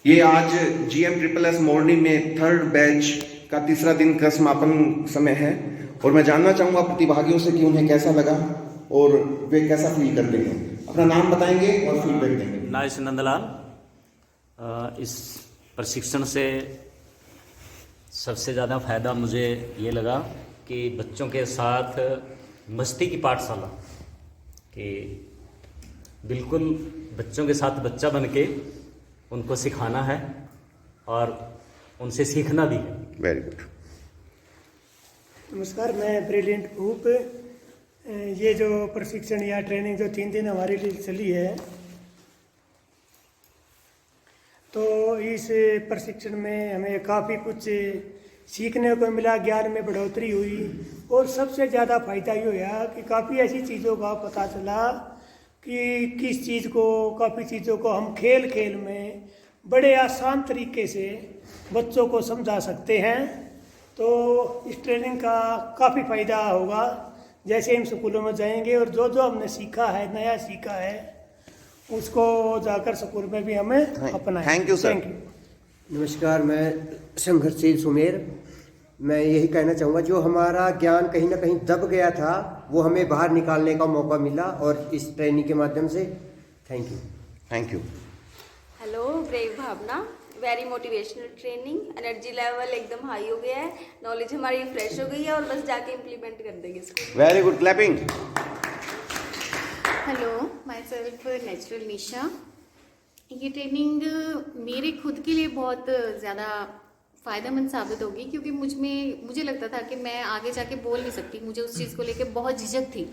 ये आज GM-SSS मोरनी में थर्ड बैच का तीसरा दिन का समापन समय है और मैं जानना चाहूँगा प्रतिभागियों से कि उन्हें कैसा लगा और वे कैसा फील करते हैं। अपना नाम बताएंगे और फीडबैक देंगे। नाइस नंदलाल, इस प्रशिक्षण से सबसे ज़्यादा फायदा मुझे ये लगा कि बच्चों के साथ मस्ती की पाठशाला, कि बिल्कुल बच्चों के साथ बच्चा बन के उनको सिखाना है और उनसे सीखना भी है। Very good. नमस्कार, मैं ब्रिलियंट भूप। ये जो प्रशिक्षण या ट्रेनिंग जो 3 दिन हमारे लिए चली है, तो इस प्रशिक्षण में हमें काफ़ी कुछ सीखने को मिला, ज्ञान में बढ़ोतरी हुई और सबसे ज़्यादा फायदा ये हुआ कि काफ़ी ऐसी चीज़ों का पता चला कि किस चीज़ को, काफ़ी चीज़ों को हम खेल खेल में बड़े आसान तरीके से बच्चों को समझा सकते हैं। तो इस ट्रेनिंग का काफ़ी फ़ायदा होगा जैसे हम स्कूलों में जाएंगे और जो जो हमने सीखा है, नया सीखा है, उसको जाकर स्कूल में भी हमें अपनाएं। Thank you sir. Thank you. नमस्कार, मैं संघर्षशील सुमेर। मैं यही कहना चाहूँगा, जो हमारा ज्ञान कहीं ना कहीं दब गया था वो हमें बाहर निकालने का मौका मिला और इस ट्रेनिंग के माध्यम से thank you. Thank you. Hello, brave Bhavna. Very motivational training, energy level एकदम हाई हो गया है, नॉलेज हमारी फ्रेश हो गई है और बस जाके इम्प्लीमेंट कर देंगे इसको। Very good, clapping. Hello, my self natural Nisha. ये ट्रेनिंग मेरे खुद के लिए बहुत ज़्यादा फ़ायदेमंद साबित होगी, क्योंकि मुझे लगता था कि मैं आगे जाके बोल नहीं सकती, मुझे उस चीज़ को लेके बहुत झिझक थी।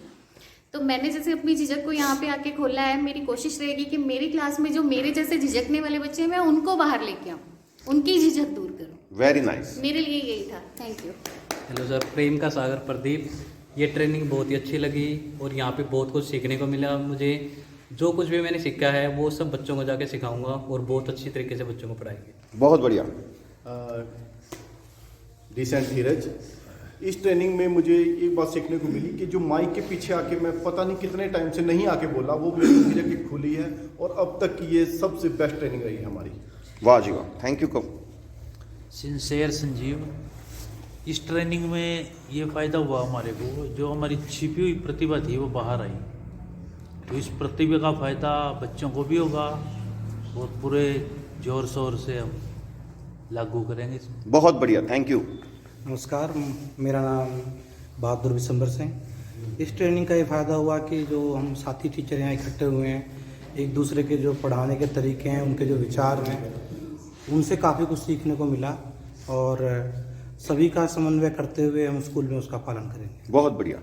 तो मैंने जैसे अपनी झिझक को यहाँ पे आके खोला है। मेरी कोशिश रहेगी कि मेरी क्लास में जो मेरे जैसे झिझकने वाले बच्चे हैं, मैं उनको बाहर लेके आऊँ, उनकी झिझक दूर करूँ। Very nice. मेरे लिए यही था। Thank you. हेलो सर, प्रेम का सागर प्रदीप। ये ट्रेनिंग बहुत ही अच्छी लगी और यहाँ पे बहुत कुछ सीखने को मिला मुझे। जो कुछ भी मैंने सीखा है वो सब बच्चों को जाके सिखाऊंगा और बहुत अच्छी तरीके से बच्चों को पढ़ाएंगे। बहुत बढ़िया। डिसेंट धीरज। इस ट्रेनिंग में मुझे एक बात सीखने को मिली कि जो माइक के पीछे आके मैं पता नहीं कितने टाइम से नहीं आके बोला, वो मेरी झिझक खुली है और अब तक की ये सबसे बेस्ट ट्रेनिंग रही है हमारी। वाह जी वाह, थैंक यू। सिंसेयर संजीव। इस ट्रेनिंग में ये फ़ायदा हुआ हमारे को, जो हमारी छिपी हुई प्रतिभा थी वो बाहर आई। तो इस प्रतिभा का फ़ायदा बच्चों को भी होगा और पूरे जोर शोर से हम लागू करेंगे इसमें। बहुत बढ़िया, थैंक यू। नमस्कार, मेरा नाम बहादुर विशंबर सिंह। इस ट्रेनिंग का ये फ़ायदा हुआ कि जो हम साथी टीचर यहाँ इकट्ठे हुए हैं, एक दूसरे के जो पढ़ाने के तरीके हैं, उनके जो विचार हैं, उनसे काफ़ी कुछ सीखने को मिला और सभी का समन्वय करते हुए हम स्कूल में उसका पालन करेंगे। बहुत बढ़िया।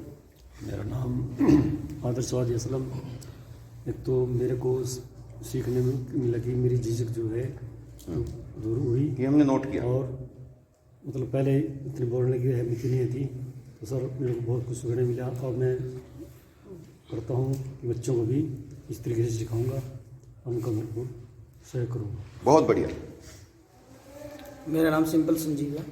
मेरा नाम आदर्शवाद असलम। एक तो मेरे को सीखने में मिला कि मेरी झिझक जो है दूर हुई, ये हमने नोट किया। और मतलब पहले इतनी बोलने की अहमियत नहीं थी, तो सर मेरे को बहुत कुछ सीखने मिला और मैं करता हूँ कि बच्चों को भी इस तरीके से सिखाऊंगा और उनका बिल्कुल सहयोग करूँगा। बहुत बढ़िया। मेरा नाम सिंपल संजीव है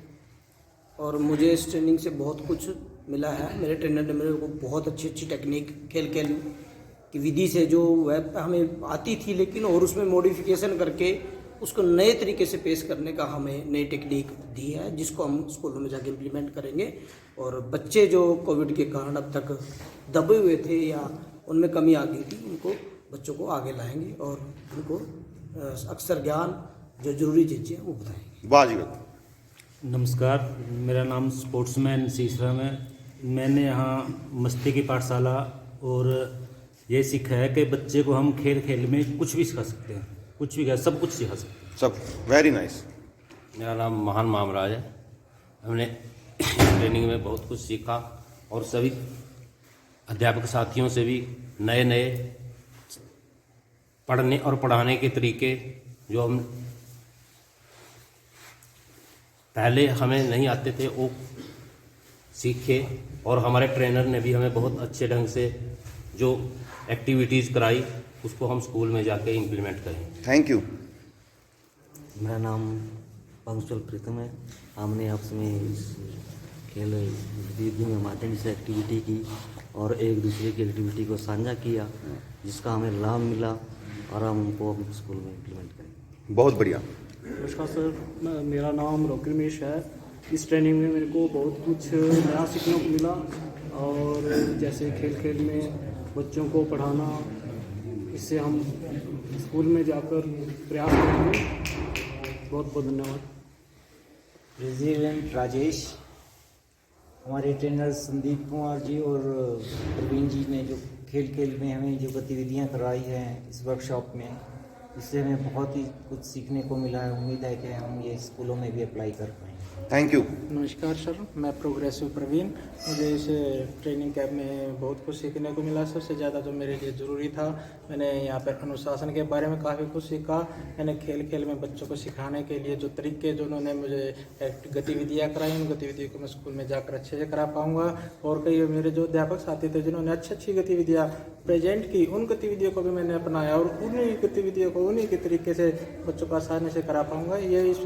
और मुझे इस ट्रेनिंग से बहुत कुछ मिला है। मेरे ट्रेनर ने मेरे को बहुत अच्छी टेक्निक खेल की विधि से जो वह हमें आती थी, लेकिन और उसमें मॉडिफिकेशन करके उसको नए तरीके से पेश करने का हमें नई टेक्निक दी है, जिसको हम स्कूलों में जाके इम्प्लीमेंट करेंगे। और बच्चे जो कोविड के कारण अब तक दबे हुए थे या उनमें कमी आ गई थी, उनको बच्चों को आगे लाएंगे और उनको अक्सर ज्ञान जो जरूरी चीज़ें हैं वो बताएंगे। वाह जी वाह। नमस्कार, मेरा नाम स्पोर्ट्समैन शीशराम है। मैंने यहाँ मस्ती की पाठशाला और ये सीखा है कि बच्चे को हम खेल खेल में कुछ भी सिखा सकते हैं, कुछ भी सब कुछ सिखा सकते हैं। सब वेरी नाइस। मेरा नाम महान मामराज है। हमने ट्रेनिंग में बहुत कुछ सीखा और सभी अध्यापक साथियों से भी नए नए पढ़ने और पढ़ाने के तरीके जो हम पहले हमें नहीं आते थे वो सीखे, और हमारे ट्रेनर ने भी हमें बहुत अच्छे ढंग से जो एक्टिविटीज़ कराई उसको हम स्कूल में जाके इम्प्लीमेंट करें। Thank you. मेरा नाम पंकचल प्रीतम है। हमने आपस में इस खेल गतिविधि के माध्यम से एक्टिविटी की और एक दूसरे की एक्टिविटी को साझा किया, जिसका हमें लाभ मिला और हम उनको स्कूल में इम्प्लीमेंट करेंगे। बहुत बढ़िया। नमस्कार सर, मेरा नाम रोकी रमेश है। इस ट्रेनिंग में मेरे को बहुत कुछ नया सीखने को मिला और जैसे खेल खेल में बच्चों को पढ़ाना, इससे हम स्कूल में जाकर प्रयास करेंगे। बहुत बहुत धन्यवाद। प्रेसिडेंट राजेश, हमारे ट्रेनर संदीप कुमार जी और प्रवीण जी ने जो खेल खेल में हमें जो गतिविधियां कराई हैं इस वर्कशॉप में, इससे हमें बहुत ही कुछ सीखने को मिला है। उम्मीद है कि हम ये स्कूलों में भी अप्लाई कर पाएंगे। Thank you. नमस्कार सर, मैं प्रोग्रेसिव प्रवीण। मुझे इस ट्रेनिंग कैंप में बहुत कुछ सीखने को मिला। सबसे ज़्यादा जो मेरे लिए ज़रूरी था, मैंने यहाँ पर अनुशासन के बारे में काफ़ी कुछ सीखा। मैंने खेल खेल में बच्चों को सिखाने के लिए जो तरीके जो उन्होंने मुझे गतिविधियाँ कराई, उन गतिविधियों को मैं स्कूल में जाकर अच्छे से करा पाऊँगा। और कई मेरे जो अध्यापक साथी थे जिन्होंने अच्छी अच्छी गतिविधियाँ प्रेजेंट की, उन गतिविधियों को भी मैंने अपनाया और उन्हीं गतिविधियों को उन्हीं के तरीके से बच्चों को आसानी से करा पाऊँगा। ये इस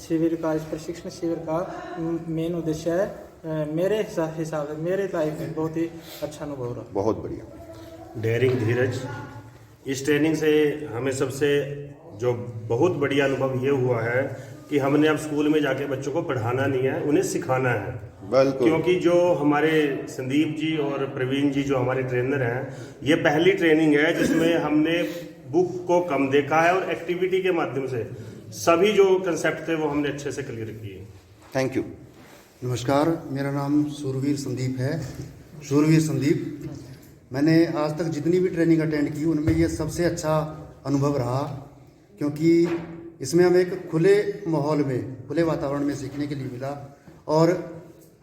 शिविर का, इस प्रशिक्षण शिविर का मेन उद्देश्य है। मेरे हिसाब से मेरे लाइफ में बहुत ही अच्छा अनुभव रहा। बहुत बढ़िया। डेयरिंग धीरज, इस ट्रेनिंग से हमें सबसे जो बहुत बढ़िया अनुभव ये हुआ है कि हमने अब स्कूल में जाके बच्चों को पढ़ाना नहीं है, उन्हें सिखाना है। बिल्कुल। क्योंकि जो हमारे संदीप जी और प्रवीण जी जो हमारे ट्रेनर हैं, ये पहली ट्रेनिंग है जिसमें हमने बुक को कम देखा है और एक्टिविटी के माध्यम से सभी जो कंसेप्ट थे वो हमने अच्छे से क्लियर किए। Thank you. नमस्कार, मेरा नाम सूरवीर संदीप है। सूरवीर संदीप, मैंने आज तक जितनी भी ट्रेनिंग अटेंड की उनमें ये सबसे अच्छा अनुभव रहा, क्योंकि इसमें हमें एक खुले माहौल में, खुले वातावरण में सीखने के लिए मिला और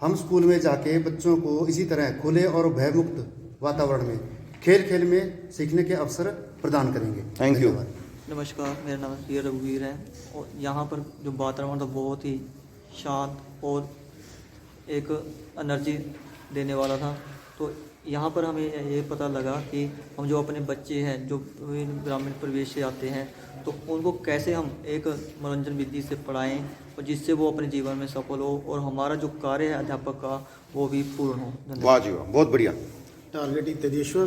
हम स्कूल में जाके बच्चों को इसी तरह खुले और भयमुक्त वातावरण में खेल खेल में सीखने के अवसर प्रदान करेंगे। Thank you. नमस्कार, मेरा नाम श्री रघुवीर है और यहाँ पर जो वातावरण था बहुत ही शांत और एक एनर्जी देने वाला था। तो यहाँ पर हमें ये पता लगा कि हम जो अपने बच्चे हैं जो ग्रामीण परिवेश से आते हैं, तो उनको कैसे हम एक मनोरंजन विधि से पढ़ाएं और जिससे वो अपने जीवन में सफल हो और हमारा जो कार्य है अध्यापक का वो भी पूर्ण हो। वाह जी वाह, बहुत बढ़िया। टारगेट तेजेश्वर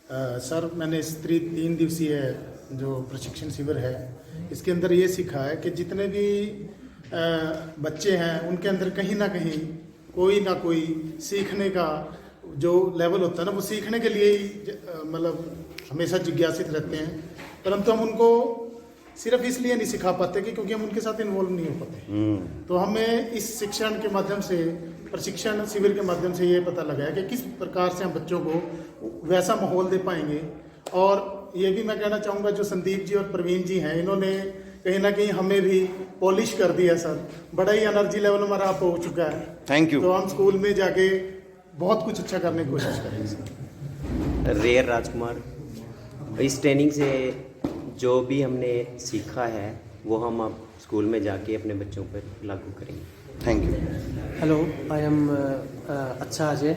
सर, मैंने इस 3 दिवसीय जो प्रशिक्षण शिविर है इसके अंदर ये सीखा है कि जितने भी बच्चे हैं उनके अंदर कहीं ना कोई सीखने का जो लेवल होता है ना, वो सीखने के लिए ही मतलब हमेशा जिज्ञासित रहते हैं, परंतु हम उनको सिर्फ इसलिए नहीं सिखा पाते कि क्योंकि हम उनके साथ इन्वॉल्व नहीं हो पाते। तो हमें इस शिक्षण के माध्यम से, प्रशिक्षण शिविर के माध्यम से ये पता लगा है कि किस प्रकार से हम बच्चों को वैसा माहौल दे पाएंगे। और ये भी मैं कहना चाहूँगा, जो संदीप जी और प्रवीण जी हैं, इन्होंने कहीं ना कहीं हमें भी पॉलिश कर दिया सर। बड़ा ही एनर्जी लेवल हमारा अप हो चुका है। Thank you. तो हम स्कूल में जाके बहुत कुछ अच्छा करने की कोशिश करेंगे सर। रेयर राजकुमार, इस ट्रेनिंग से जो भी हमने सीखा है वो हम अब स्कूल में जाके अपने बच्चों पर लागू करेंगे। Thank you. Hello, I am अच्छा अजय।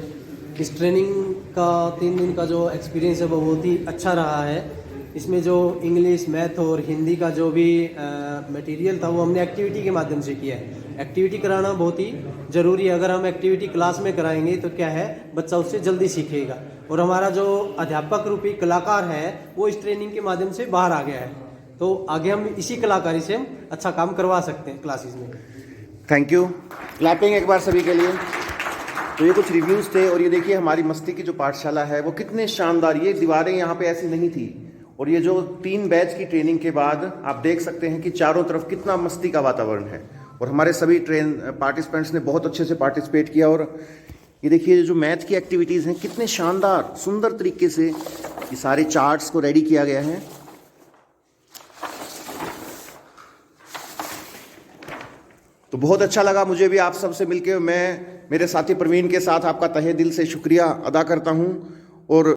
इस ट्रेनिंग का 3 दिन का जो एक्सपीरियंस है वो बहुत ही अच्छा रहा है। इसमें जो इंग्लिश, मैथ और हिंदी का जो भी मटेरियल था वो हमने एक्टिविटी के माध्यम से किया है। एक्टिविटी कराना बहुत ही ज़रूरी है। अगर हम एक्टिविटी क्लास में कराएंगे तो क्या है, बच्चा उससे जल्दी सीखेगा। और हमारा जो अध्यापक रूपी कलाकार है वो इस ट्रेनिंग के माध्यम से बाहर आ गया है, तो आगे हम इसी कलाकारी से हम अच्छा काम करवा सकते हैं क्लासेस में। Thank you. क्लैपिंग एक बार सभी के लिए। तो ये कुछ रिव्यूज़ थे और ये देखिए हमारी मस्ती की जो पाठशाला है वो कितने शानदार, ये दीवारें यहाँ पे ऐसी नहीं थी और ये जो 3 बैच की ट्रेनिंग के बाद आप देख सकते हैं कि चारों तरफ कितना मस्ती का वातावरण है और हमारे सभी पार्टिसिपेंट्स ने बहुत अच्छे से पार्टिसिपेट किया। और ये देखिए जो मैथ की एक्टिविटीज़ हैं कितने शानदार सुंदर तरीके से ये सारे चार्ट्स को रेडी किया गया है। तो बहुत अच्छा लगा मुझे भी आप सबसे मिलकर। मैं मेरे साथी प्रवीण के साथ आपका तहे दिल से शुक्रिया अदा करता हूं और